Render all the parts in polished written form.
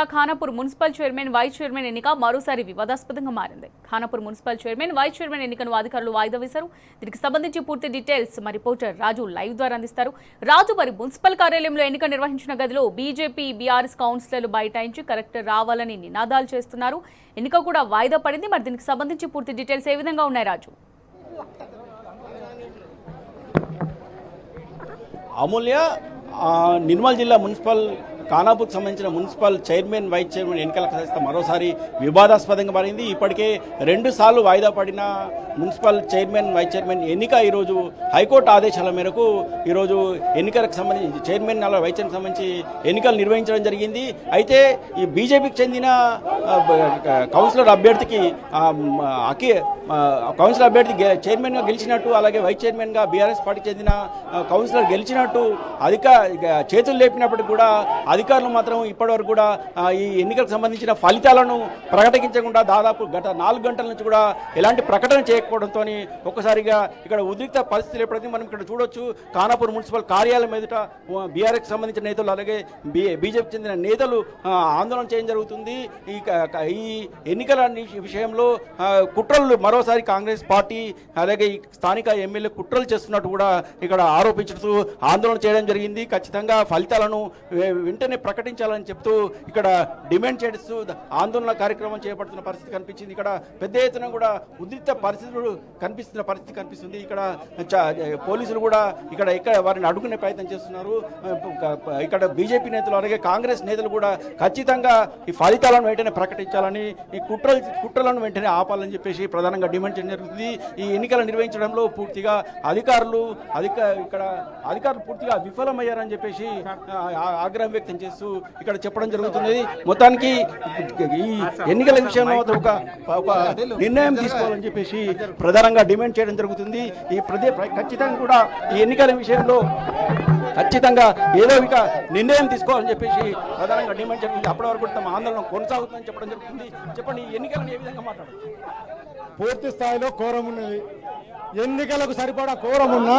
జిల్లా Khanapur municipal chairman vice chairman ఎన్నిక మరోసారి వివాదాస్పదంగా మారింది. Khanapur municipal chairman vice chairman ఎన్నికను అధికారులు వాయిదా వేశారు. దీనికి సంబంధించి పూర్తి డీటెయిల్స్ మా రిపోర్టర్ రాజు లైవ్ ద్వారా అందిస్తారు. రాజు, మరి మున్సిపల్ కార్యాలయంలో ఎన్నిక నిర్వహించిన గదిలో బీజేపీ బీఆర్ఎస్ కౌన్సిలర్లు బైఠాయించి కలెక్టర్ రావాలని నినాదాలు చేస్తున్నారు. ఎన్నిక కూడా వాయిదా పడింది. మరి దీనికి సంబంధించి పూర్తి డీటెయిల్స్ ఏ విధంగా ఉన్నాయి రాజు? అమూల్య, నిర్మల్ జిల్లా మున్సిపల్ ఖానాపూర్కి సంబంధించిన మున్సిపల్ చైర్మన్ వైస్ చైర్మన్ ఎన్నికల సంస్థ మరోసారి వివాదాస్పదంగా మారింది. ఇప్పటికే 2 సార్లు వాయిదా పడిన మున్సిపల్ చైర్మన్ వైస్ చైర్మన్ ఎన్నిక ఈరోజు హైకోర్టు ఆదేశాల మేరకు ఈరోజు ఎన్నికలకు సంబంధించి చైర్మన్ వైస్ చైర్మన్ సంబంధించి ఎన్నికలు నిర్వహించడం జరిగింది. అయితే ఈ బీజేపీకి చెందిన కౌన్సిలర్ అభ్యర్థికి కౌన్సిలర్ అభ్యర్థి చైర్మన్గా గెలిచినట్టు, అలాగే వైస్ చైర్మన్గా బీఆర్ఎస్ పార్టీకి చెందిన కౌన్సిలర్ గెలిచినట్టు చేతులు లేపినప్పటికీ కూడా అధికారులు మాత్రం ఇప్పటివరకు కూడా ఈ ఎన్నికలకు సంబంధించిన ఫలితాలను ప్రకటించకుండా దాదాపు గత 4 గంటల నుంచి కూడా ఎలాంటి ప్రకటన చేయకపోవడంతో ఒక్కసారిగా ఇక్కడ ఉద్రిక్త పరిస్థితులు ఎప్పుడైతే మనం ఇక్కడ చూడొచ్చు. ఖానాపూర్ మున్సిపల్ కార్యాలయం ఎదుట బీఆర్ఎస్కి సంబంధించిన నేతలు, అలాగే బీజేపీకి చెందిన నేతలు ఆందోళన చేయడం జరుగుతుంది. ఈ ఎన్నికల విషయంలో కుట్రలు మరోసారి కాంగ్రెస్ పార్టీ అలాగే ఈ స్థానిక ఎమ్మెల్యే కుట్రలు చేస్తున్నట్టు కూడా ఇక్కడ ఆరోపించుతూ ఆందోళన చేయడం జరిగింది. ఖచ్చితంగా ఫలితాలను వెంటనే ప్రకటించాలని చెప్తూ ఇక్కడ డిమాండ్ చేస్తూ ఆందోళన కార్యక్రమం చేపడుతున్న పరిస్థితి కనిపించింది. ఇక్కడ పెద్ద ఎత్తున కూడా ఉద్రిక్త పరిస్థితులు కనిపిస్తుంది. ఇక్కడ పోలీసులు కూడా ఇక్కడ వారిని అడ్డుకునే ప్రయత్నం చేస్తున్నారు. ఇక్కడ బీజేపీ నేతలు అలాగే కాంగ్రెస్ నేతలు కూడా ఖచ్చితంగా ఈ ఫలితాలను వెంటనే ప్రకటించాలని, ఈ కుట్రలను వెంటనే ఆపాలని చెప్పేసి ప్రధానంగా డిమాండ్ చేయడం జరుగుతుంది. ఈ ఎన్నికలు నిర్వహించడంలో పూర్తిగా అధికారులు పూర్తిగా విఫలమయ్యారని చెప్పేసి ఆగ్రహం వ్యక్తం చేస్తూ ఇక్కడ చెప్పడం జరుగుతుంది. మొత్తానికి ఈ ఎన్నికల విషయంలో ఒక నిర్ణయం తీసుకోవాలని చెప్పేసి ప్రధానంగా డిమాండ్ చేయడం జరుగుతుంది. ఖచ్చితంగా కూడా ఈ ఎన్నికల విషయంలో ఖచ్చితంగా ఏదో ఇక నిర్ణయం తీసుకోవాలని చెప్పేసి ప్రధానంగా డిమాండ్ జరుగుతుంది. అప్పటి వరకు తమ ఆందోళన కొనసాగుతుందని చెప్పడం జరుగుతుంది. చెప్పండి, ఈ ఎన్నికలను ఏ విధంగా మాట్లాడారు? పూర్తి స్థాయిలో కోరం ఉన్నది. ఎన్నికలకు సరిపడా కోరం ఉన్న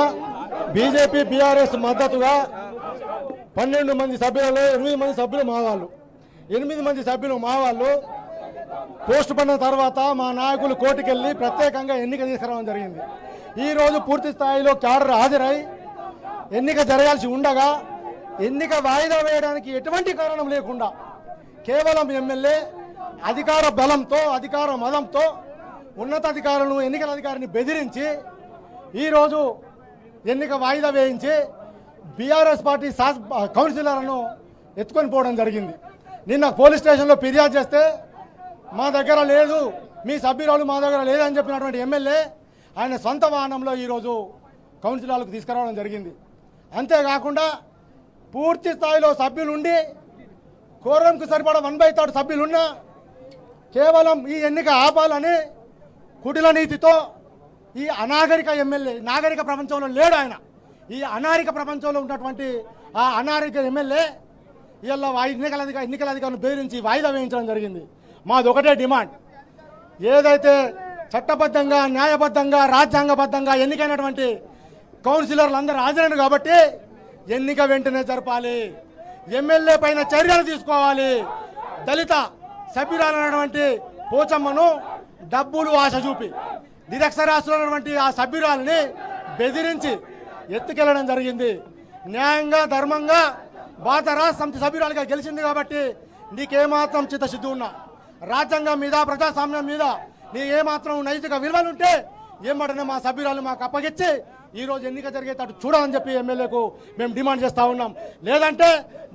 బీజేపీ బీఆర్ఎస్ మద్దతుగా 12 మంది సభ్యులలో 8 మంది సభ్యులు మా వాళ్ళు. 8 మంది సభ్యులు మా వాళ్ళు పోస్ట్ పడిన తర్వాత మా నాయకులు కోర్టుకెళ్ళి ప్రత్యేకంగా ఎన్నిక తీసుకురావడం జరిగింది. ఈరోజు పూర్తి స్థాయిలో క్యాడర్ హాజరై ఎన్నిక జరగాల్సి ఉండగా ఎన్నిక వాయిదా వేయడానికి ఎటువంటి కారణం లేకుండా కేవలం ఎమ్మెల్యే అధికార బలంతో, అధికార మదంతో ఉన్నతాధికారులను, ఎన్నికల అధికారిని బెదిరించి ఈరోజు ఎన్నిక వాయిదా వేయించి బీఆర్ఎస్ పార్టీ కౌన్సిలర్లను ఎత్తుకొని పోవడం జరిగింది. నిన్న పోలీస్ స్టేషన్లో ఫిర్యాదు చేస్తే మా దగ్గర లేదు, మీ సభ్యురాలు మా దగ్గర లేదని చెప్పినటువంటి ఎమ్మెల్యే ఆయన సొంత వాహనంలో ఈరోజు కౌన్సిలర్లకు తీసుకురావడం జరిగింది. అంతేకాకుండా పూర్తి స్థాయిలో సభ్యులుండి కోరంకు సరిపడా 1/3 సభ్యులున్నా కేవలం ఈ ఎన్నిక ఆపాలని కుటిల నీతితో ఈ అనాగరిక ఎమ్మెల్యే, నాగరిక ప్రపంచంలో లేడు ఆయన, ఈ అనాగరిక ప్రపంచంలో ఉన్నటువంటి ఆ అనాగరిక ఎమ్మెల్యే ఇలా ఎన్నికల అధికారులను బెదిరించి వాయిదా వేయించడం జరిగింది. మాది ఒకటే డిమాండ్, ఏదైతే చట్టబద్ధంగా, న్యాయబద్ధంగా, రాజ్యాంగబద్ధంగా ఎన్నికైనటువంటి కౌన్సిలర్లు అందరూ హాజరైన కాబట్టి ఎన్నిక వెంటనే జరపాలి, ఎమ్మెల్యే పైన చర్యలు తీసుకోవాలి. దళిత సభ్యురాలైనటువంటి పోచమ్మను డబ్బులు ఆశ చూపి నిరక్షరాస్తున్నటువంటి ఆ సభ్యురాలని బెదిరించి ఎత్తుకెళ్లడం జరిగింది. న్యాయంగా, ధర్మంగా భారత రాష్ట్ర సమితి సభ్యురాలుగా గెలిచింది కాబట్టి నీకేమాత్రం చిత్తశుద్ధి ఉన్నా, రాజ్యాంగం మీద, ప్రజాస్వామ్యం మీద నీ ఏమాత్రం నైతిక విలువలుంటే ఏమంటనే మా సభ్యురాలు మాకు అప్పగించి ఈరోజు ఎన్నిక జరిగేటట్టు చూడాలని చెప్పి ఎమ్మెల్యేకు మేము డిమాండ్ చేస్తూ ఉన్నాం. లేదంటే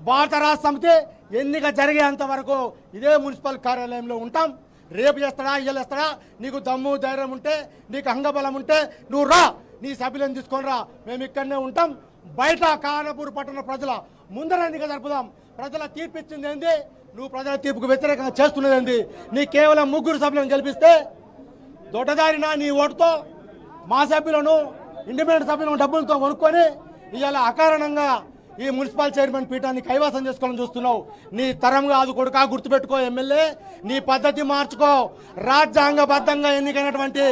భారత రాష్ట్ర సమితి ఎన్నిక జరిగేంత వరకు ఇదే మున్సిపల్ కార్యాలయంలో ఉంటాం. రేపు చేస్తాడా, ఇయ్యలు వేస్తాడా, నీకు దమ్ము ధైర్యం ఉంటే, నీకు అంగబలం ఉంటే నువ్వు రా, నీ సభ్యులను తీసుకొని రా, మేము ఇక్కడనే ఉంటాం. బయట ఖానాపూర్ పట్టణ ప్రజల ముందర ఎన్నిక జరుపుదాం. ప్రజల తీర్పు ఇచ్చింది ఏంది, నువ్వు ప్రజల తీర్పుకు వ్యతిరేకంగా చేస్తున్నది ఏంది? నీ కేవలం 3 సభ్యులను గెలిపిస్తే దొడ్డదారిన నీ ఓటుతో మా సభ్యులను, ఇండిపెండెంట్ సభ్యులను డబ్బులతో కొనుక్కొని ఇవాళ అకారణంగా ఈ మున్సిపల్ చైర్మన్ పీఠాన్ని కైవసం చేసుకోవాలని చూస్తున్నావు. నీ తరం కాదు కొడుకా, గుర్తుపెట్టుకో ఎమ్మెల్యే, నీ పద్ధతి మార్చుకో. రాజ్యాంగబద్ధంగా ఎన్నికైనటువంటి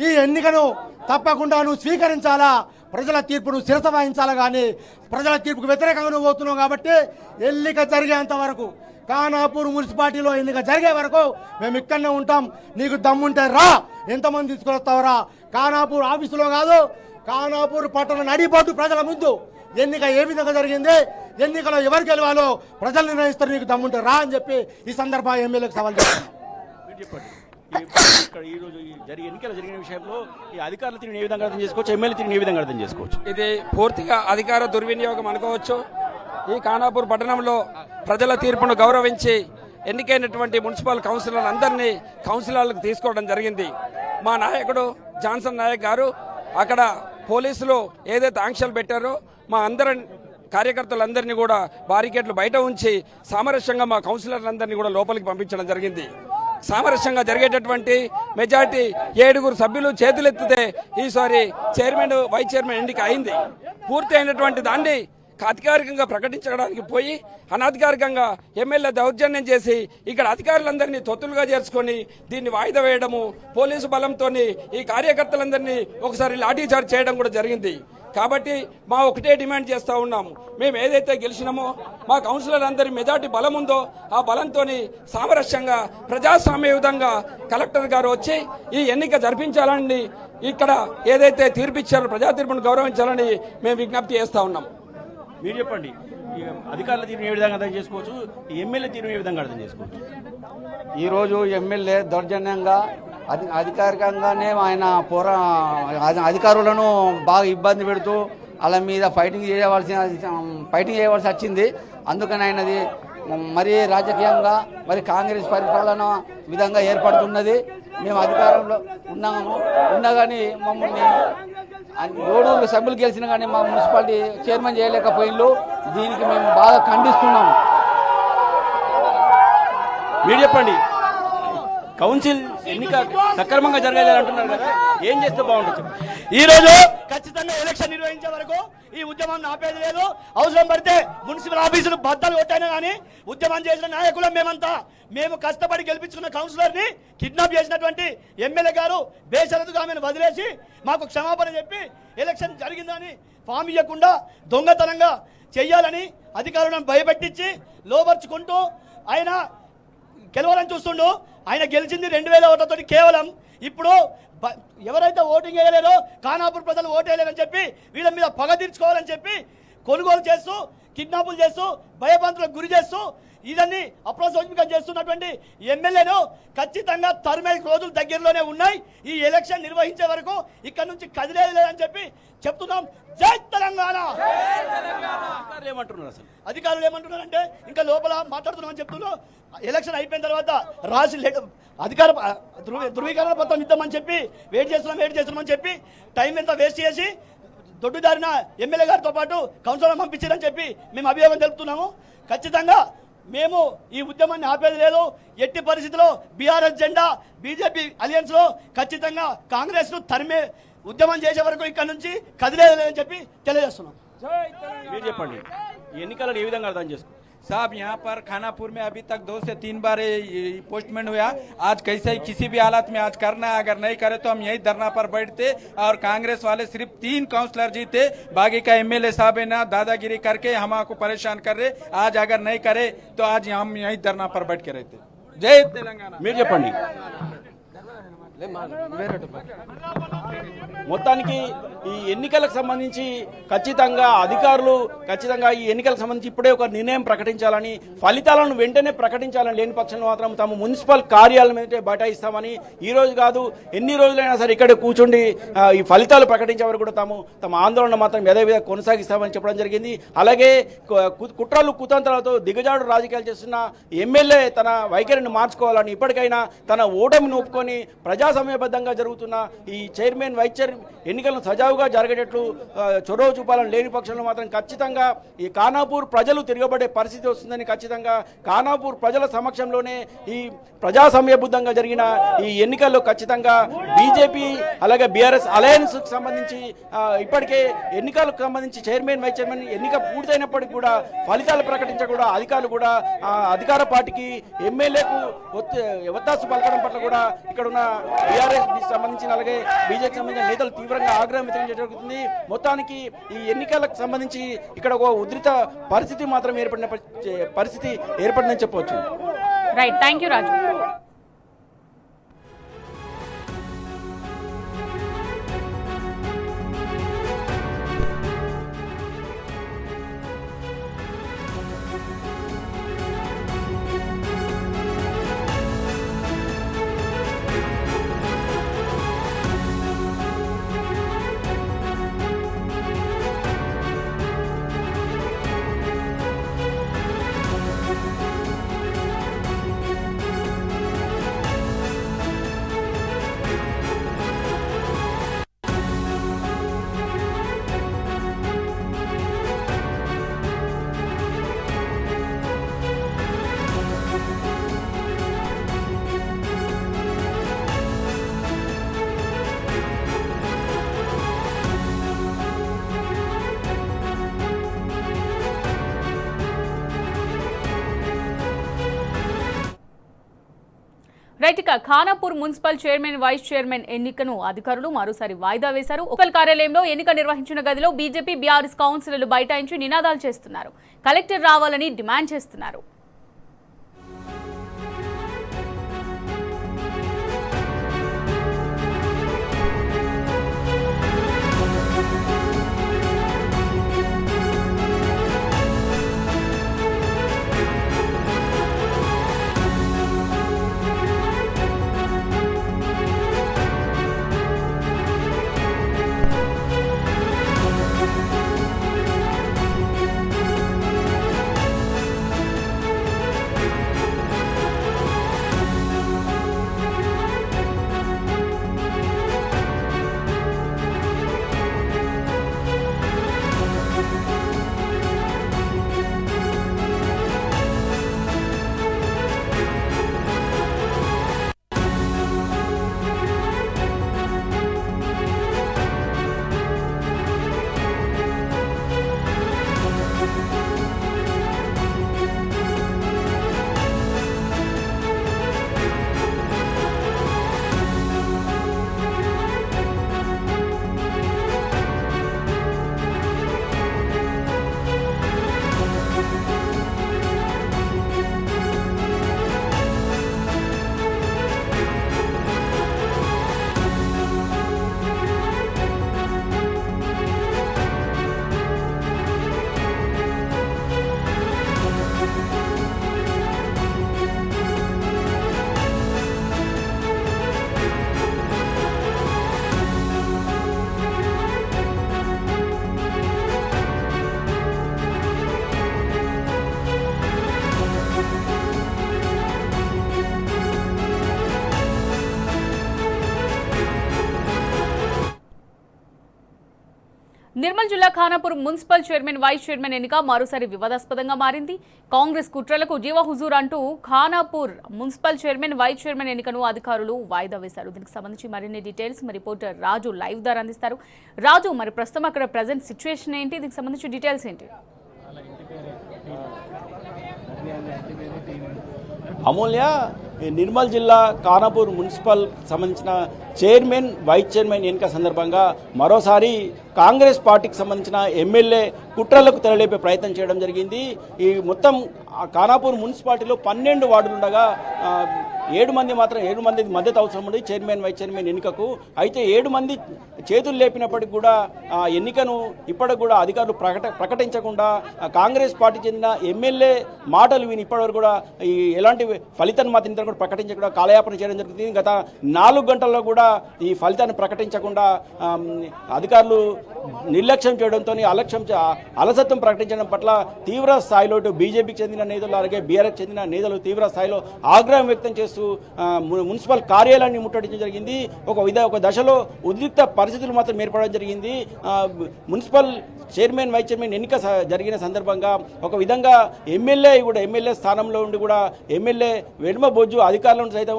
ఈ ఎన్నికను తప్పకుండా నువ్వు స్వీకరించాలా, ప్రజల తీర్పును శిరస వహించాలా. కానీ ప్రజల తీర్పుకు వ్యతిరేకంగా నువ్వు పోతున్నావు కాబట్టి ఎన్నిక జరిగేంత వరకు ఖానాపూర్ మున్సిపాలిటీలో ఎన్నిక జరిగే వరకు మేము ఇక్కడనే ఉంటాం. నీకు దమ్ముంటే రా, ఎంతమంది తీసుకొస్తావురా. ఖానాపూర్ ఆఫీసులో కాదు, ఖానాపూర్ పట్టణ నడిపోతూ ప్రజల ముందు ఎన్నిక ఏ విధంగా జరిగింది, ఎన్నికలో ఎవరు గెలవాలో ప్రజలు నిర్ణయిస్తారు. నీకు దమ్ముంటే రా అని చెప్పి ఈ సందర్భంగా ఎమ్మెల్యేకి సవాల్ చేస్తున్నాం. మీరు చెప్పండి, ఇక్కడ ఈ రోజు ఎన్నికలు జరిగిన విషయంలో ఈ అధికారుల తీరుని ఏ విధంగా అర్థం చేసుకోవచ్చు, ఎమ్మెల్యే తీరుని ఏ విధంగా అర్థం చేసుకోవచ్చు? ఇది పూర్తిగా అధికార దుర్వినియోగం అనుకోవచ్చు. ఈ ఖానాపూర్ పట్టణంలో ప్రజల తీర్పును గౌరవించి ఎన్నికైనటువంటి మున్సిపల్ కౌన్సిలర్లందరినీ కౌన్సిలర్లకు తీసుకోవడం జరిగింది. మా నాయకుడు జాన్సన్ నాయక్ గారు అక్కడ పోలీసులు ఏదైతే ఆంక్షలు పెట్టారో మా అందరి కార్యకర్తలందరినీ కూడా బారికేడ్లు బయట ఉంచి సామరస్యంగా మా కౌన్సిలర్లందరినీ కూడా లోపలికి పంపించడం జరిగింది. సామరస్యంగా జరిగేటటువంటి మెజార్టీ 7 సభ్యులు చేతులెత్తితే ఈసారి చైర్మన్ వైస్ చైర్మన్ ఎన్నిక అయింది. పూర్తి అయినటువంటి దాన్ని అధికారికంగా ప్రకటించడానికి పోయి అనధికారికంగా ఎమ్మెల్యే దౌర్జన్యం చేసి ఇక్కడ అధికారులందరినీ తొత్తులుగా చేర్చుకొని దీన్ని వాయిదా వేయడము, పోలీసు బలంతో ఈ కార్యకర్తలందరినీ ఒకసారి లాఠీచార్జ్ చేయడం కూడా జరిగింది. కాబట్టి మా ఒకటే డిమాండ్ చేస్తూ ఉన్నాము, మేము ఏదైతే గెలిచినామో మా కౌన్సిలర్ అందరి మెజార్టీ బలం ఉందో ఆ బలంతో సామరస్యంగా ప్రజాస్వామ్యయుతంగా కలెక్టర్ గారు వచ్చి ఈ ఎన్నిక జరిపించాలని, ఇక్కడ ఏదైతే తీర్పిచ్చారో ప్రజా తీర్పును గౌరవించాలని మేము విజ్ఞప్తి చేస్తూ ఉన్నాం. మీరు చెప్పండి, ఈ అధికారుల తీరుని ఏ విధంగా అర్థం చేసుకోవచ్చు, ఈ ఎమ్మెల్యే తీరుని ఏ విధంగా అర్థం చేసుకోవచ్చు? ఈరోజు ఎమ్మెల్యే దౌర్జన్యంగా అధికారికంగానే ఆయన అధికారులను బాగా ఇబ్బంది పెడుతూ వాళ్ళ మీద ఫైటింగ్ చేయవలసి వచ్చింది. అందుకని ఆయనది మరి రాజకీయంగా మరి కాంగ్రెస్ పరిపాలన విధంగా ఏర్పడుతున్నది. మేము అధికారంలో ఉన్నా కానీ మమ్మల్ని 7 సభ్యులు గెలిచిన కానీ మా మున్సిపాలిటీ చైర్మన్ చేయలేకపోయిండ్రు. దీనికి మేము బాగా ఖండిస్తున్నాము. మీరు చెప్పండి, కౌన్సిల్ ఎన్నిక సక్రమంగా జరగాలని అంటున్నారు కదా, ఏం చేస్తే బాగుంటుంది? ఈ రోజు ఖచ్చితంగా ఎలక్షన్ నిర్వహించే వరకు ఈ ఉద్యమాన్ని ఆపేది లేదు. అవసరం పడితే మున్సిపల్ ఆఫీసులు బద్దలు కొట్టైనా కానీ ఉద్యమం చేసిన నాయకులం మేమంతా. మేము కష్టపడి గెలిపించుకున్న కౌన్సిలర్ ని కిడ్నాప్ చేసినటువంటి ఎమ్మెల్యే గారు బేషరతుగా ఆమెను వదిలేసి మాకు క్షమాపణ చెప్పి ఎలక్షన్ జరిగిందని ఫామ్ ఇవ్వకుండా దొంగతనంగా చెయ్యాలని అధికారులను భయపెట్టించి లోపరుచుకుంటూ ఆయన గెలవాలని చూస్తుండు. ఆయన గెలిచింది 2000 ఓట్లతో కేవలం. ఇప్పుడు ఎవరైతే ఓటింగ్ వేయలేరో ఖానాపూర్ ప్రజలు ఓటు వేయలేరని చెప్పి వీళ్ళ మీద పగ తీర్చుకోవాలని చెప్పి కొనుగోలు చేస్తూ కిడ్నాపులు చేస్తూ భయభ్రాంతులకు గురి చేస్తూ ఇదన్నీ అప్రజోజ్మికం చేస్తున్నటువంటి ఎమ్మెల్యేను ఖచ్చితంగా తరిమే రోజులు దగ్గరలోనే ఉన్నాయి. ఈ ఎలక్షన్ నిర్వహించే వరకు ఇక్కడ నుంచి కదిలేదు లేదని చెప్పి చెప్తున్నాం. జై తెలంగాణ. అధికారులు ఏమంటున్నారంటే ఇంకా లోపల మాట్లాడుతున్నామని చెప్తున్నారు. ఎలక్షన్ అయిపోయిన తర్వాత రాసి అధికార ధృవీకరణ పత్రం ఇద్దామని చెప్పి వెయిట్ చేస్తున్నామని చెప్పి టైం ఎంత వేస్ట్ చేసి దొడ్డుదారిన ఎమ్మెల్యే గారితో పాటు కౌన్సిలర్ పంపించారని చెప్పి మేము అభియోగం తెలుపుతున్నాము. ఖచ్చితంగా మేము ఈ ఉద్యమాన్ని ఆపేది లేదు. ఎట్టి పరిస్థితిలో బీఆర్ఎస్ జెండా బీజేపీ అలయన్స్ లో ఖచ్చితంగా కాంగ్రెస్ ను తరిమే ఉద్యమం చేసే వరకు ఇక్కడ నుంచి కదిలేదు లేదని చెప్పి తెలియజేస్తున్నాం. మీరు చెప్పండి, ఈ ఎన్నికలను ఏ విధంగా అర్థం చేసుకో? साहब यहाँ पर खानापुर में अभी तक 2 से 3 बार पोस्टमेंट हुआ. आज कैसे ही किसी भी हालत में आज करना है, अगर नहीं करे तो हम यही धरना पर बैठते. और कांग्रेस वाले सिर्फ 3 काउंसलर जीते, बाकी का एमएलए साहब है ना दादागिरी करके हमको परेशान कर रहे. आज अगर नहीं करे तो आज हम यही धरना पर बैठ के रहते. जय तेलंगाना. మీరు చెప్పండి, మొత్తానికి ఈ ఎన్నికలకు సంబంధించి ఖచ్చితంగా అధికారులు ఈ ఎన్నికలకు సంబంధించి ఇప్పుడే ఒక నిర్ణయం ప్రకటించాలని, ఫలితాలను వెంటనే ప్రకటించాలని, లేని పక్షంలో మాత్రం తాము మున్సిపల్ కార్యాలయం మీద బైఠాయిస్తామని, ఈ రోజు కాదు ఎన్ని రోజులైనా సరే ఇక్కడే కూర్చుండి ఈ ఫలితాలు ప్రకటించే వరకు కూడా తమ ఆందోళన మాత్రం యథావిధిగా కొనసాగిస్తామని చెప్పడం జరిగింది. అలాగే కుట్రలు కుతంత్రాలతో దిగజాడు రాజకీయాలు చేస్తున్న ఎమ్మెల్యే తన వైఖరిని మార్చుకోవాలని, ఇప్పటికైనా తన ఓటమిని ఒప్పుకొని ప్రజాసమయబద్ధంగా జరుగుతున్న ఈ చైర్మన్ వైస్ చైర్మన్ ఎన్నికలను సజావుగా జరిగేటట్లు చొరవ చూపాలని, లేని పక్షంలో మాత్రం ఖచ్చితంగా ఈ ఖానాపూర్ ప్రజలు తిరగబడే పరిస్థితి వస్తుందని, ఖచ్చితంగా ఖానాపూర్ ప్రజల సమక్షంలోనే ఈ ప్రజాసమయబద్ధంగా జరిగిన ఈ ఎన్నికల్లో ఖచ్చితంగా బీజేపీ అలాగే బీఆర్ఎస్ అలయన్స్ కు సంబంధించి ఇప్పటికే ఎన్నికలకు సంబంధించి చైర్మన్ వైస్ చైర్మన్ ఎన్నిక పూర్తయినప్పటికీ కూడా ఫలితాలు ప్రకటించకుండా అధికారులు కూడా అధికార పార్టీకి ఎమ్మెల్యేకు ఒత్తాసు పలకడం పట్ల కూడా ఇక్కడ ఉన్న బీఆర్ఎస్ సంబంధించిన అలాగే బీజేపీకి సంబంధించిన నేతలు తీవ్రంగా ఆగ్రహం వ్యక్తం చేయడం జరుగుతుంది. మొత్తానికి ఈ ఎన్నికలకు సంబంధించి ఇక్కడ ఒక ఉధృత పరిస్థితి మాత్రం ఏర్పడిందని చెప్పవచ్చు. Right, thank you Raju. Right, ఇక Khanapur municipal chairman vice chairman ఎన్నికను అధికారులు మరోసారి వాయిదా వేశారు. మున్సిపల్ కార్యాలయంలో ఎన్నిక నిర్వహించిన గదిలో బీజేపీ బీఆర్ఎస్ కౌన్సిలర్లు బైఠాయించి నినాదాలు చేస్తున్నారు. కలెక్టర్ రావాలని డిమాండ్ చేస్తున్నారు. నిర్మల్ జిల్లా Khanapur municipal chairman vice chairman ఎన్నిక మరోసారి వివాదాస్పదంగా మారింది. కాంగ్రెస్ కుట్రలకు జీవా హుజూర్ అంటూ Khanapur municipal chairman vice chairman ఎన్నికను అధికారులు వాయిదా వేశారు. దీనికి సంబంధించి మరిన్ని డీటెయిల్స్ మరి రిపోర్టర్ రాజు లైవ్ ద్వారా అందిస్తారు. రాజు, మరి ప్రస్తుతం అక్కడ ప్రజెంట్ సిచ్యువేషన్ ఏంటి, దీనికి సంబంధించి డీటెయిల్స్ ఏంటి? అమూల్య, నిర్మల్ జిల్లా ఖానాపూర్ మున్సిపల్ సంబంధించిన చైర్మన్ వైస్ చైర్మన్ ఎన్నిక సందర్భంగా మరోసారి కాంగ్రెస్ పార్టీకి సంబంధించిన ఎమ్మెల్యే కుట్రలకు తెరలేపే ప్రయత్నం చేయడం జరిగింది. ఈ మొత్తం ఖానాపూర్ మున్సిపాలిటీలో 12 వార్డులు ఉండగా 7 మంది మద్దతు అవసరం ఉంది చైర్మన్ వైస్ చైర్మన్ ఎన్నికకు. అయితే 7 మంది చేతులు లేపినప్పటికీ కూడా ఎన్నికను ఇప్పటికి కూడా అధికారులు ప్రకటించకుండా కాంగ్రెస్ పార్టీ చెందిన ఎమ్మెల్యే మాటలు విని ఇప్పటివరకు కూడా ఎలాంటి ఫలితాన్ని మాత్రం కూడా ప్రకటించకుండా కాలయాపన చేయడం జరుగుతుంది. గత 4 గంటల్లో కూడా ఈ ఫలితాన్ని ప్రకటించకుండా అధికారులు నిర్లక్ష్యం చేయడంతో అలసత్వం ప్రకటించడం పట్ల తీవ్ర స్థాయిలో బీజేపీకి చెందిన నేతలు అలాగే బీఆర్ఎస్ చెందిన నేతలు తీవ్ర స్థాయిలో ఆగ్రహం వ్యక్తం చేస్తూ మున్సిపల్ కార్యాలయాన్ని ముట్టడించడం జరిగింది. ఒక దశలో ఉద్రిక్త పరిస్థితులు మాత్రం ఏర్పడడం జరిగింది. మున్సిపల్ చైర్మన్ వైస్ చైర్మన్ ఎన్నిక జరిగిన సందర్భంగా ఒక విధంగా ఎమ్మెల్యే స్థానంలో ఉండి కూడా ఎమ్మెల్యే వెనుమ బొజ్జు అధికారులను సైతం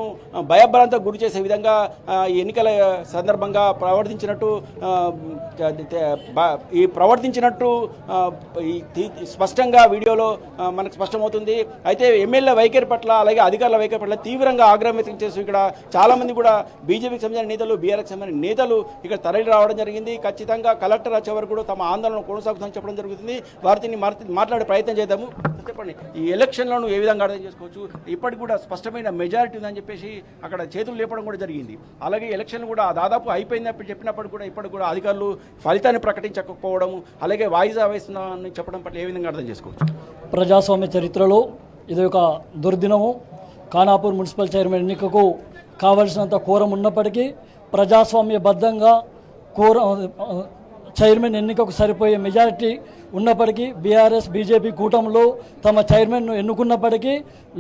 భయభ్రాంతకు గురి చేసే విధంగా ఈ ఎన్నికల సందర్భంగా ప్రవర్తించినట్టు స్పష్టంగా వీడియోలో మనకు స్పష్టమవుతుంది. అయితే ఎమ్మెల్యే వైఖరి పట్ల అలాగే అధికారుల వైఖరి పట్ల తీవ్ర తీవ్రంగా ఆగ్రహం వ్యక్తం చేస్తూ ఇక్కడ చాలామంది కూడా బీజేపీకి సంబంధించిన నేతలు, బీఆర్ఎస్కి సంబంధించిన నేతలు ఇక్కడ తరలి రావడం జరిగింది. ఖచ్చితంగా కలెక్టర్ వచ్చే వరకు కూడా తమ ఆందోళన కొనసాగుతుందని చెప్పడం జరుగుతుంది. వారిని మాట్లాడే ప్రయత్నం చేద్దాము. చెప్పండి, ఈ ఎలక్షన్లను ఏ విధంగా అర్థం చేసుకోవచ్చు? ఇప్పటికి కూడా స్పష్టమైన మెజారిటీ ఉందని చెప్పేసి అక్కడ చేతులు లేపడం కూడా జరిగింది. అలాగే ఎలక్షన్ కూడా దాదాపు అయిపోయిందని చెప్పినప్పుడు కూడా ఇప్పటికి కూడా అధికారులు ఫలితాన్ని ప్రకటించకపోవడం, అలాగే వాయిదా వేస్తున్నామని చెప్పడం పట్ల ఏ విధంగా అర్థం చేసుకోవచ్చు? ప్రజాస్వామ్య చరిత్రలో ఇది ఒక దుర్దినము. ఖానాపూర్ మున్సిపల్ చైర్మన్ ఎన్నికకు కావలసినంత కోరం ఉన్నప్పటికీ ప్రజాస్వామ్యబద్ధంగా చైర్మన్ ఎన్నికకు సరిపోయే మెజారిటీ ఉన్నప్పటికీ బీఆర్ఎస్ బీజేపీ కూటమిలో తమ చైర్మన్ను ఎన్నుకున్నప్పటికీ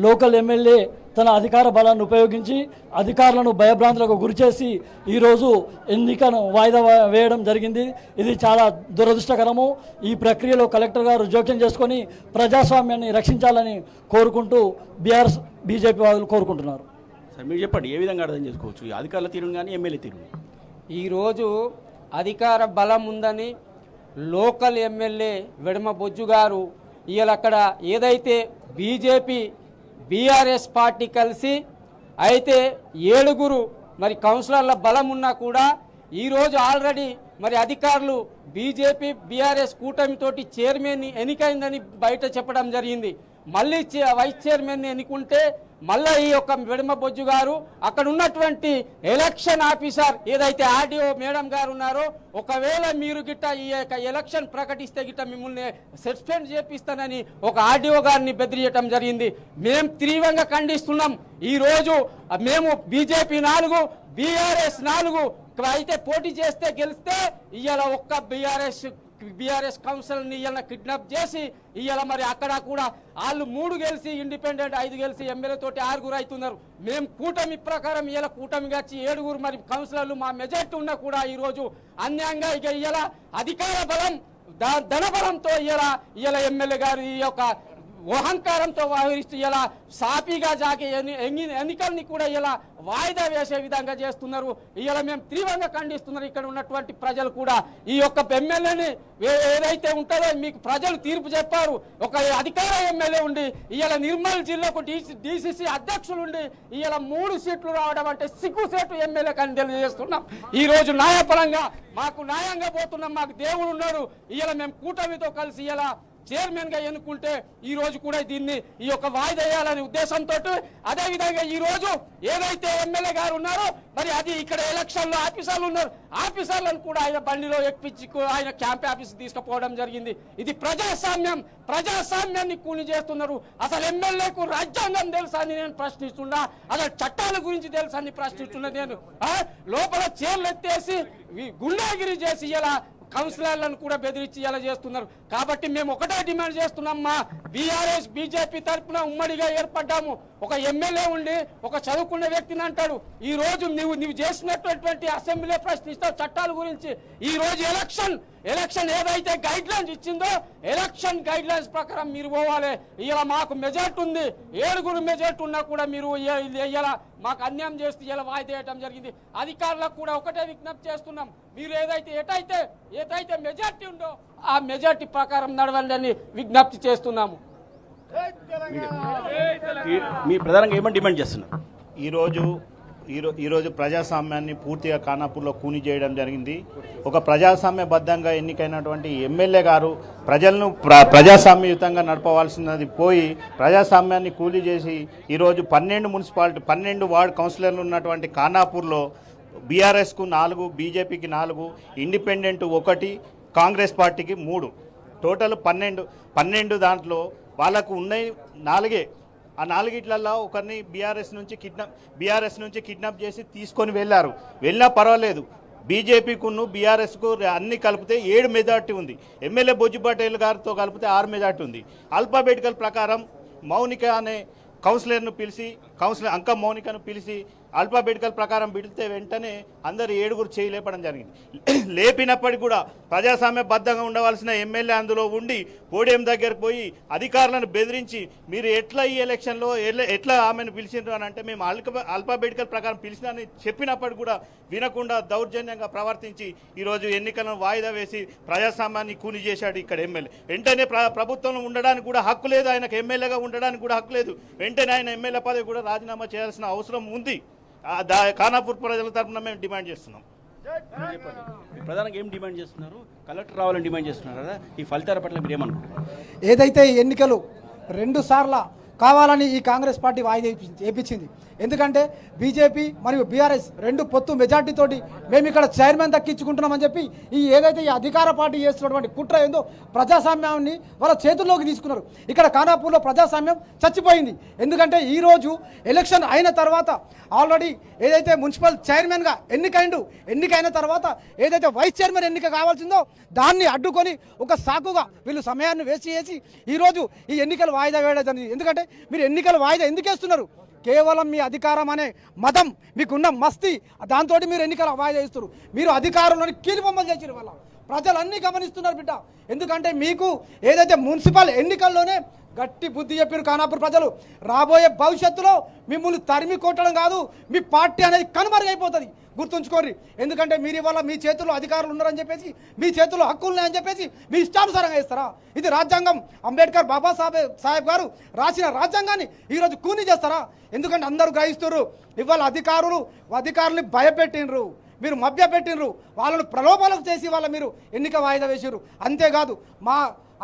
లోకల్ ఎమ్మెల్యే తన అధికార బలాన్ని ఉపయోగించి అధికారులను భయభ్రాంతులకు గురిచేసి ఈరోజు ఎన్నికను వాయిదా వేయడం జరిగింది. ఇది చాలా దురదృష్టకరము. ఈ ప్రక్రియలో కలెక్టర్ గారు జోక్యం చేసుకొని ప్రజాస్వామ్యాన్ని రక్షించాలని కోరుకుంటూ బీఆర్ఎస్ బీజేపీ వాళ్ళు కోరుకుంటున్నారు. సార్, మీరు చెప్పండి, ఏ విధంగా అర్థం చేసుకోవచ్చు ఈ అధికారుల తీరును కానీ ఎమ్మెల్యే తీరును? ఈరోజు అధికార బలం ఉందని లోకల్ ఎమ్మెల్యే వెడమ బొజ్జు గారు ఇవాళ అక్కడ ఏదైతే బీజేపీ బీఆర్ఎస్ పార్టీ కలిసి అయితే 7 మరి కౌన్సిలర్ల బలం ఉన్నా కూడా ఈరోజు ఆల్రెడీ మరి అధికారులు బీజేపీ బీఆర్ఎస్ కూటమితోటి చైర్మన్ ఎన్నికైందని బయట చెప్పడం జరిగింది. మళ్ళీ వైస్ చైర్మన్ ఎన్నుకుంటే మళ్ళీ ఈ యొక్క వెడమ బొజ్జు గారు అక్కడ ఉన్నటువంటి ఎలక్షన్ ఆఫీసర్ ఏదైతే ఆర్డీఓ మేడం గారు ఉన్నారో, ఒకవేళ మీరు గిట్ట ఈ యొక్క ఎలక్షన్ ప్రకటిస్తే గిట్ట మిమ్మల్ని సస్పెండ్ చేపిస్తానని ఒక ఆర్డీఓ గారిని బెదిరియటం జరిగింది. మేము తీవ్రంగా ఖండిస్తున్నాం. ఈరోజు మేము బీజేపీ 4 బీఆర్ఎస్ 4 అయితే పోటీ చేస్తే గెలిస్తే ఇవాళ ఒక్క బీఆర్ఎస్ కౌన్సిల్ని ఇవాళ కిడ్నాప్ చేసి ఇవాళ మరి అక్కడ కూడా వాళ్ళు 3 గెలిచి ఇండిపెండెంట్ 5 గెలిచి ఎమ్మెల్యే తోటి 6 అవుతున్నారు. మేము కూటమి ప్రకారం ఇవాళ కూటమిగా 7 మరి కౌన్సిలర్లు మా మెజార్టీ ఉన్నా కూడా ఈరోజు అన్యాయంగా ఇక ఇవాళ అధికార బలం ధనబలంతో ఇవాళ ఎమ్మెల్యే గారు ఈ యొక్క అహంకారంతో వ్యవహరిస్తూ ఇలా సాపీగా జాగే ఎన్నికల్ని కూడా ఇలా వాయిదా వేసే విధంగా చేస్తున్నారు. ఇలా మేము తీవ్రంగా ఖండిస్తున్నారు. ఇక్కడ ఉన్నటువంటి ప్రజలు కూడా ఈ యొక్క ఎమ్మెల్యేని ఏదైతే ఉంటుందో మీకు ప్రజలు తీర్పు చెప్పారు. ఒక అధికార ఎమ్మెల్యే ఉండి ఇవాళ నిర్మల్ జిల్లాకు డీసీసీ అధ్యక్షులు ఉండి ఇవాళ 3 సీట్లు రావడం అంటే సిగ్గుసేటు ఎమ్మెల్యే అని తెలియజేస్తున్నాం. ఈ రోజు న్యాయపరంగా మాకు న్యాయంగా పోతున్నాం. మాకు దేవుడు ఉన్నాడు. ఇవాళ మేము కూటమితో కలిసి ఇలా చైర్మన్ గా ఎన్నుకుంటే ఈ రోజు కూడా దీన్ని ఈ యొక్క వాయిదా వేయాలనే ఉద్దేశంతో అదేవిధంగా ఈ రోజు ఏదైతే ఎమ్మెల్యే గారు ఉన్నారో మరి అది ఇక్కడ ఎలక్షన్లో ఆఫీసర్లు ఉన్నారు. ఆఫీసర్లను కూడా ఆయన బండిలో ఎక్కించి ఆయన క్యాంప్ ఆఫీస్ తీసుకుపోవడం జరిగింది. ఇది ప్రజాస్వామ్యాన్ని కూని చేస్తున్నారు. అసలు ఎమ్మెల్యేకు రాజ్యాంగం తెలుసా అని నేను ప్రశ్నిస్తున్నా, అసలు చట్టాల గురించి తెలుసా అని ప్రశ్నిస్తున్నా. నేను లోపల చైర్లు ఎత్తేసి గుండాగిరి చేసి ఇలా కౌన్సిలర్లను కూడా బెదిరించి ఇలా చేస్తున్నారు. కాబట్టి మేము ఒకటే డిమాండ్ చేస్తున్నాం. మా బీఆర్ఎస్ బీజేపీ తరఫున ఉమ్మడిగా ఏర్పడ్డాము. ఒక ఎమ్మెల్యే ఉండి ఒక చదువుకున్న వ్యక్తిని అంటాడు, ఈ రోజు నువ్వు చేసినటువంటి అసెంబ్లీ ప్రశ్నిస్తావు చట్టాల గురించి. ఈ రోజు ఎలక్షన్ ఏదైతే గైడ్ లైన్స్ ఇచ్చిందో ఎలక్షన్ గైడ్ లైన్స్ ప్రకారం మీరు పోవాలి. ఇలా మాకు మెజార్టీ ఉంది, 7 మెజార్టీ ఉన్నా కూడా మీరు ఇలా మాకు అన్యాయం చేస్తూ ఇలా వాయిదా వేయడం జరిగింది. అధికారులకు కూడా ఒకటే విజ్ఞప్తి చేస్తున్నాం, మీరు ఏదైతే మెజార్టీ ఉందో ఆ మెజార్టీ ప్రకారం నడవండి అని విజ్ఞప్తి చేస్తున్నాము. మీ ప్రధానంగా ఏమని డిమాండ్ చేస్తున్నారు? ఈరోజు ప్రజాస్వామ్యాన్ని పూర్తిగా ఖానాపూర్లో కూని చేయడం జరిగింది. ఒక ప్రజాస్వామ్యబద్ధంగా ఎన్నికైనటువంటి ఎమ్మెల్యే గారు ప్రజలను ప్రజాస్వామ్యయుతంగా నడపవలసినది పోయి ప్రజాస్వామ్యాన్ని కూలీ చేసి ఈరోజు 12 వార్డు కౌన్సిలర్లు ఉన్నటువంటి ఖానాపూర్లో బీఆర్ఎస్కు 4, బీజేపీకి 4, ఇండిపెండెంట్ 1, కాంగ్రెస్ పార్టీకి 3, టోటల్ 12 దాంట్లో వాళ్ళకు ఉన్నాయి 4. ఆ 4 ఒకరిని బీఆర్ఎస్ నుంచి కిడ్నాప్ చేసి తీసుకొని వెళ్ళినా పర్వాలేదు. బీజేపీకును బీఆర్ఎస్కు అన్ని కలిపితే 7 మెజార్టీ ఉంది. ఎమ్మెల్యే బొజ్జు పటేల్ గారితో కలిపితే 6 మెజార్టీ ఉంది. ఆల్ఫాబెటికల్ ప్రకారం మౌనిక అనే కౌన్సిలర్ను పిలిచి అంక మౌనికను పిలిచి ఆల్ఫాబెటికల్ ప్రకారం బిడితే వెంటనే అందరు 7 చేయి లేపడం జరిగింది. లేపినప్పటికీ కూడా ప్రజాస్వామ్యబద్ధంగా ఉండవలసిన ఎమ్మెల్యే అందులో ఉండి పోడియం దగ్గరకు పోయి అధికారులను బెదిరించి మీరు ఎట్లా ఈ ఎలక్షన్లో ఎట్లా ఆమెను పిలిచిండ్రు అని అంటే మేము ఆల్ఫాబెటికల్ ప్రకారం పిలిచినని చెప్పినప్పటికీ కూడా వినకుండా దౌర్జన్యంగా ప్రవర్తించి ఈరోజు ఎన్నికలను వాయిదా వేసి ప్రజాస్వామ్యాన్ని కూని చేశాడు ఇక్కడ ఎమ్మెల్యే. వెంటనే ప్రభుత్వంలో ఉండడానికి కూడా హక్కు లేదు, ఆయనకు ఎమ్మెల్యేగా ఉండడానికి కూడా హక్కు లేదు. వెంటనే ఆయన ఎమ్మెల్యే పదవి కూడా రాజీనామా చేయాల్సిన అవసరం ఉంది. ఖానాపూర్ ప్రజల తరఫున మేము డిమాండ్ చేస్తున్నాం. ప్రధానంగా ఏం డిమాండ్ చేస్తున్నారు? కలెక్టర్ రావాలని డిమాండ్ చేస్తున్నారు కదా, ఈ ఫలితాల పట్ల మీరు ఏమనుకుంటారు? ఏదైతే ఎన్నికలు 2 సార్లు కావాలని ఈ కాంగ్రెస్ పార్టీ వాయిదా వేయించింది. ఎందుకంటే బీజేపీ మరియు బీఆర్ఎస్ 2 పొత్తు మెజార్టీతోటి మేము ఇక్కడ చైర్మన్ దక్కించుకుంటున్నామని చెప్పి ఏదైతే ఈ అధికార పార్టీ చేస్తున్నటువంటి కుట్ర ఏందో ప్రజాస్వామ్యాన్ని వాళ్ళ చేతుల్లోకి తీసుకున్నారు. ఇక్కడ ఖానాపూర్లో ప్రజాస్వామ్యం చచ్చిపోయింది. ఎందుకంటే ఈరోజు ఎలక్షన్ అయిన తర్వాత ఆల్రెడీ ఏదైతే మున్సిపల్ చైర్మన్గా ఎన్నికైన తర్వాత ఏదైతే వైస్ చైర్మన్ ఎన్నిక కావాల్సిందో దాన్ని అడ్డుకొని ఒక సాకుగా వీళ్ళు సమయాన్ని వేస్ట్ చేసి ఈరోజు ఈ ఎన్నికలు వాయిదా వేయడం జరిగింది. ఎందుకంటే మీరు ఎన్నికలు వాయిదా ఎందుకు వేస్తున్నారు? కేవలం మీ అధికారం అనే మతం మీకున్న మస్తీ దాంతో మీరు ఎన్నికలు వాయిదా ఇస్తారు. మీరు అధికారంలోని కీలుబొమ్మలు చేసిన వల్ల ప్రజలన్నీ గమనిస్తున్నారు బిడ్డ. ఎందుకంటే మీకు ఏదైతే మున్సిపల్ ఎన్నికల్లోనే గట్టి బుద్ధి చెప్పారు ఖానాపూర్ ప్రజలు. రాబోయే భవిష్యత్తులో మిమ్మల్ని తరిమి కొట్టడం కాదు, మీ పార్టీ అనేది కనుమరుగైపోతుంది, గుర్తుంచుకోండి. ఎందుకంటే మీరు ఇవాళ మీ చేతుల్లో అధికారులు ఉన్నారని చెప్పేసి, మీ చేతుల్లో హక్కులు ఉన్నాయని చెప్పేసి మీ ఇష్టానుసారంగా ఇస్తారా? ఇది రాజ్యాంగం, అంబేద్కర్ బాబాసాహెబ్ గారు రాసిన రాజ్యాంగాన్ని ఈరోజు కూని చేస్తారా? ఎందుకంటే అందరూ గ్రహిస్తారు ఇవాళ అధికారుల్ని భయపెట్టినరు, మీరు మభ్యపెట్టినరు, వాళ్ళను ప్రలోభాలకు చేసి వాళ్ళ మీరు ఎన్నిక వాయిదా వేసారు. అంతేకాదు మా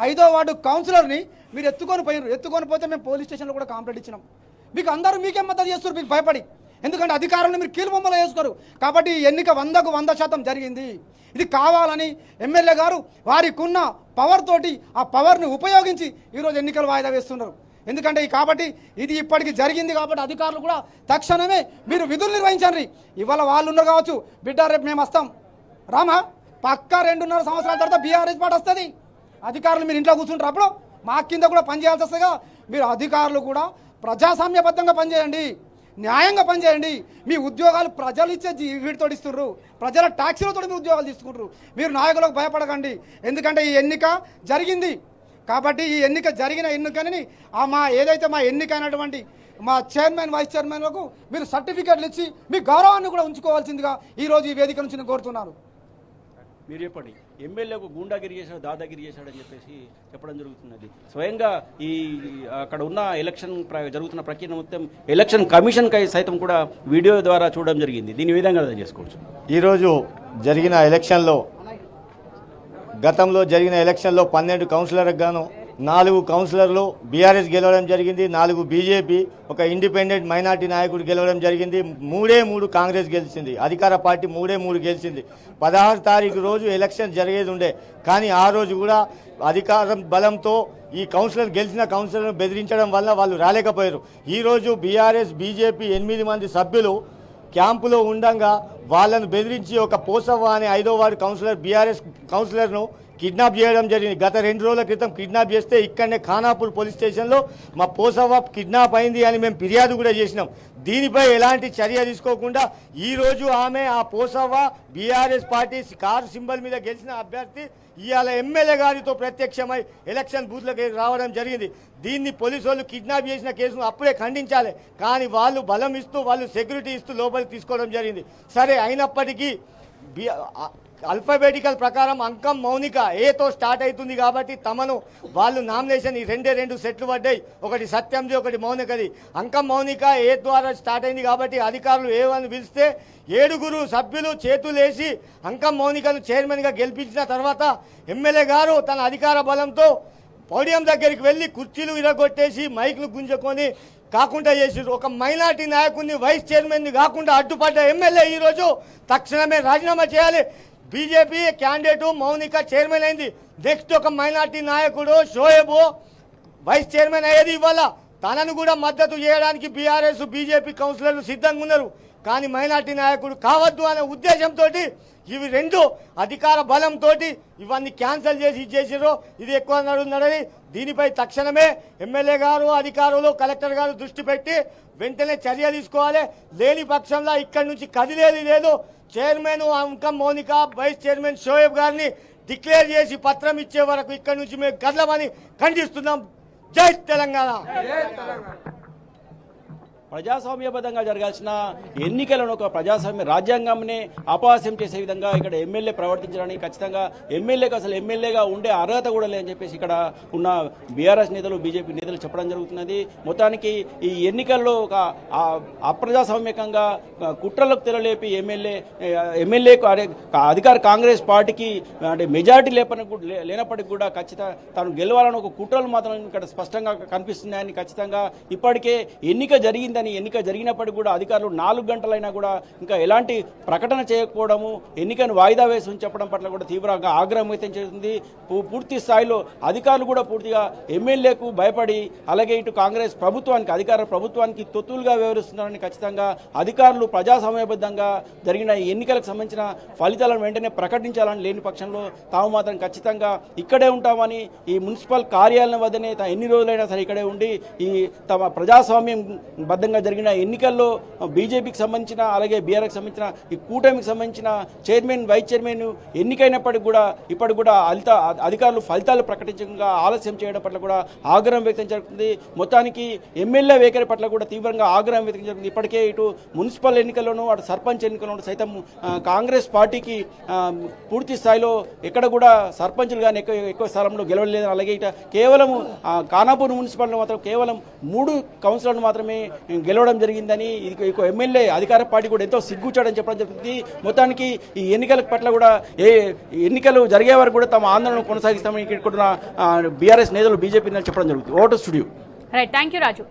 5వ వార్డు కౌన్సిలర్ని మీరు ఎత్తుకొని పోతే మేము పోలీస్ స్టేషన్లో కూడా కంప్లైంట్ ఇచ్చినాం. మీకు అందరూ మీకేం మద్దతు చేస్తారు మీకు భయపడి. ఎందుకంటే అధికారులను మీరు కీలుబొమ్మలు వేసుకోరు. కాబట్టి ఈ ఎన్నిక 100కు 100% జరిగింది. ఇది కావాలని ఎమ్మెల్యే గారు వారికి ఉన్న పవర్ తోటి ఆ పవర్ని ఉపయోగించి ఈరోజు ఎన్నికలు వాయిదా వేస్తున్నారు. ఎందుకంటే కాబట్టి ఇది ఇప్పటికి జరిగింది కాబట్టి అధికారులు కూడా తక్షణమే మీరు విధులు నిర్వహించండి. ఇవాళ వాళ్ళు ఉన్నారు కావచ్చు, బిడ్డ రేపు మేము వస్తాం రామా, పక్కా 2.5 సంవత్సరాల తర్వాత బీఆర్ఎస్ పార్టీ వస్తుంది. అధికారులు మీరు ఇంట్లో కూర్చుంటారు, అప్పుడు మా కింద కూడా పనిచేయాల్సి వస్తుందిగా. మీరు అధికారులు కూడా ప్రజాస్వామ్యబద్ధంగా పనిచేయండి, న్యాయంగా పనిచేయండి. మీ ఉద్యోగాలు ప్రజలు ఇచ్చే వీటితో ఇస్తున్నారు, ప్రజల ట్యాక్సీలతో మీ ఉద్యోగాలు తీసుకుంటారు. మీరు నాయకులకు భయపడకండి. ఎందుకంటే ఈ ఎన్నిక జరిగింది కాబట్టి ఈ ఎన్నిక జరిగిన ఎన్నికని మా ఏదైతే మా ఎన్నికైనటువంటి మా చైర్మన్ వైస్ చైర్మన్లకు మీరు సర్టిఫికెట్లు ఇచ్చి మీ గౌరవాన్ని కూడా ఉంచుకోవాల్సిందిగా ఈరోజు ఈ వేదిక నుంచి నేను కోరుతున్నాను. మీరు చెప్పండి, ఎమ్మెల్యేకు గూండాగిరి చేశాడు, దాదాగిరి చేశాడని చెప్పేసి చెప్పడం జరుగుతున్నది. స్వయంగా ఈ అక్కడ ఉన్న ఎలక్షన్ జరుగుతున్న ప్రక్రియ మొత్తం ఎలక్షన్ కమిషన్ సైతం కూడా వీడియో ద్వారా చూడడం జరిగింది. దీని విధంగా అర్థం చేసుకోవచ్చు. ఈరోజు జరిగిన ఎలక్షన్లో గతంలో జరిగిన ఎలక్షన్లో 12 కౌన్సిలర్లకు గాను 4 కౌన్సిలర్లు బీఆర్ఎస్ గెలవడం జరిగింది, 4 బీజేపీ, ఒక ఇండిపెండెంట్ మైనార్టీ నాయకుడు గెలవడం జరిగింది. 3 కాంగ్రెస్ గెలిచింది, అధికార పార్టీ 3 గెలిచింది. 16 తారీఖు రోజు ఎలక్షన్ జరిగేది ఉండే, కానీ ఆ రోజు కూడా అధికారం బలంతో ఈ కౌన్సిలర్ గెలిచిన కౌన్సిలర్ను బెదిరించడం వల్ల వాళ్ళు రాలేకపోయారు. ఈరోజు బీఆర్ఎస్ బీజేపీ 8 మంది సభ్యులు క్యాంపులో ఉండగా వాళ్ళను బెదిరించి ఒక పోసవ్వ అనే 5వ వార్డు కౌన్సిలర్ బీఆర్ఎస్ కౌన్సిలర్ను కిడ్నాప్ చేయడం జరిగింది. గత 2 రోజుల క్రితం కిడ్నాప్ చేస్తే ఇక్కడనే ఖానాపూర్ పోలీస్ స్టేషన్లో మా పోసవ్వ కిడ్నాప్ అయింది అని మేము ఫిర్యాదు కూడా చేసినాం. దీనిపై ఎలాంటి చర్య తీసుకోకుండా ఈరోజు ఆమె ఆ Posavva BRS party car symbol మీద గెలిచిన అభ్యర్థి ఇవాళ ఎమ్మెల్యే గారితో ప్రత్యక్షమై ఎలక్షన్ బూత్లకు రావడం జరిగింది. దీన్ని పోలీసు వాళ్ళు కిడ్నాప్ చేసిన కేసును అప్పుడే ఖండించాలి, కానీ వాళ్ళు బలం ఇస్తూ వాళ్ళు సెక్యూరిటీ ఇస్తూ లోపలికి తీసుకోవడం జరిగింది. సరే, అయినప్పటికీ అల్ఫాబెటికల్ ప్రకారం అంకం మౌనిక ఏతో స్టార్ట్ అవుతుంది కాబట్టి తమను వాళ్ళు నామినేషన్ ఈ 2 సెట్లు పడ్డాయి, ఒకటి సత్యంది ఒకటి మౌనికది. అంకం మౌనిక ఏ ద్వారా స్టార్ట్ అయింది కాబట్టి అధికారులు ఏమని పిలిస్తే 7 సభ్యులు చేతులేసి అంకం మౌనికను చైర్మన్గా గెలిపించిన తర్వాత ఎమ్మెల్యే గారు తన అధికార బలంతో పోడియం దగ్గరికి వెళ్ళి కుర్చీలు విరగొట్టేసి మైకులు గుంజుకొని కాకుండా చేసారు. ఒక మైనార్టీ నాయకుడిని వైస్ చైర్మన్ని కాకుండా అడ్డుపడ్డ ఎమ్మెల్యే ఈరోజు తక్షణమే రాజీనామా చేయాలి. బీజేపీ క్యాండిడేట్ మౌనిక చైర్మన్ అయింది, నెక్స్ట్ ఒక మైనార్టీ నాయకుడు షోయబ్ వైస్ చైర్మన్ అయ్యేది. ఇవాళ తనను కూడా మద్దతు చేయడానికి బీఆర్ఎస్ బీజేపీ కౌన్సిలర్లు సిద్ధంగా ఉన్నారు. కానీ మైనార్టీ నాయకుడు కావద్దు అనే ఉద్దేశంతో ఇవి రెండు అధికార బలంతో ఇవన్నీ క్యాన్సిల్ చేసి ఇచ్చేసారు. ఇది ఎక్కువ నడున్నదని దీనిపై తక్షణమే ఎమ్మెల్యే గారు, అధికారులు, కలెక్టర్ గారు దృష్టి పెట్టి వెంటనే చర్య తీసుకోవాలి. లేని పక్షంలో ఇక్కడి నుంచి కదిలేది లేదు. చైర్మన్ అంకం మౌనిక, వైస్ చైర్మన్ షోయబ్ గారిని డిక్లేర్ చేసి పత్రం ఇచ్చే వరకు ఇక్కడి నుంచి మేము కదలమని ఖండిస్తున్నాం. జై తెలంగాణ. ప్రజాస్వామ్యబద్ధంగా జరగాల్సిన ఎన్నికలను ఒక ప్రజాస్వామ్య రాజ్యాంగంనే అపహాస్యం చేసే విధంగా ఇక్కడ ఎమ్మెల్యే ప్రవర్తించడానికి ఖచ్చితంగా ఎమ్మెల్యేకి అసలు ఎమ్మెల్యేగా ఉండే అర్హత కూడా లేదని చెప్పేసి ఇక్కడ ఉన్న బీఆర్ఎస్ నేతలు, బీజేపీ నేతలు చెప్పడం జరుగుతున్నది. మొత్తానికి ఈ ఎన్నికల్లో ఒక అప్రజాస్వామ్యకంగా కుట్రలకు తెరలేపి ఎమ్మెల్యేకు అధికార కాంగ్రెస్ పార్టీకి అంటే మెజారిటీ లేనప్పటికీ కూడా ఖచ్చితంగా తాను గెలవాలని ఒక కుట్రలు మాత్రం ఇక్కడ స్పష్టంగా కనిపిస్తున్నాయని, ఖచ్చితంగా ఇప్పటికే ఎన్నిక జరిగింది ఎన్నిక జరిగినప్పటికీ కూడా అధికారులు 4 గంటలైనా కూడా ఇంకా ఎలాంటి ప్రకటన చేయకపోవడము, ఎన్నికను వాయిదా వేసి చెప్పడం పట్ల కూడా తీవ్రంగా ఆగ్రహం వ్యక్తం చేస్తుంది. పూర్తి స్థాయిలో అధికారులు కూడా పూర్తిగా ఎమ్మెల్యేకు భయపడి అలాగే ఇటు కాంగ్రెస్ ప్రభుత్వానికి, అధికార ప్రభుత్వానికి తొత్తులుగా వ్యవహరిస్తున్నారని ఖచ్చితంగా అధికారులు ప్రజాస్వామ్యబద్ధంగా జరిగిన ఎన్నికలకు సంబంధించిన ఫలితాలను వెంటనే ప్రకటించాలని లేని పక్షంలో తాము మాత్రం ఖచ్చితంగా ఇక్కడే ఉంటామని ఈ మున్సిపల్ కార్యాలయం వద్దనే ఎన్ని రోజులైనా సరే ఇక్కడే ఉండి ఈ తమ ప్రజాస్వామ్యం బద్ధంగా జరిగిన ఎన్నికల్లో బీజేపీకి సంబంధించిన అలాగే బీఆర్ఎస్కి సంబంధించిన ఈ కూటమికి సంబంధించిన చైర్మన్, వైస్ చైర్మన్ ఎన్నికైనప్పటికీ కూడా ఇప్పటికి కూడా అధికారులు ఫలితాలు ప్రకటించకుండా ఆలస్యం చేయడం పట్ల కూడా ఆగ్రహం వ్యక్తం జరుగుతుంది. మొత్తానికి ఎమ్మెల్యే వైఖరి పట్ల కూడా తీవ్రంగా ఆగ్రహం వ్యక్తం జరుగుతుంది. ఇప్పటికే ఇటు మున్సిపల్ ఎన్నికల్లోనూ అటు సర్పంచ్ ఎన్నికల్లోనూ సైతం కాంగ్రెస్ పార్టీకి పూర్తి స్థాయిలో ఎక్కడ కూడా సర్పంచులు కానీ ఎక్కువ స్థలంలో గెలవలేదని, అలాగే ఇట కేవలం ఖానాపూర్ మున్సిపాలిటీలో మాత్రం కేవలం 3 కౌన్సిలర్లు మాత్రమే గెలవడం జరిగిందని ఎమ్మెల్యే అధికార పార్టీ కూడా ఎంతో సిగ్గుచాడని చెప్పడం జరుగుతుంది. మొత్తానికి ఈ ఎన్నికల పట్ల కూడా ఎన్నికలు జరిగే వరకు కూడా తమ ఆందోళన కొనసాగిస్తామని ఇక్కడ బీఆర్ఎస్ నేతలు, బీజేపీ నేతలు చెప్పడం జరుగుతుంది. Vote studio. Right, thank you Raju.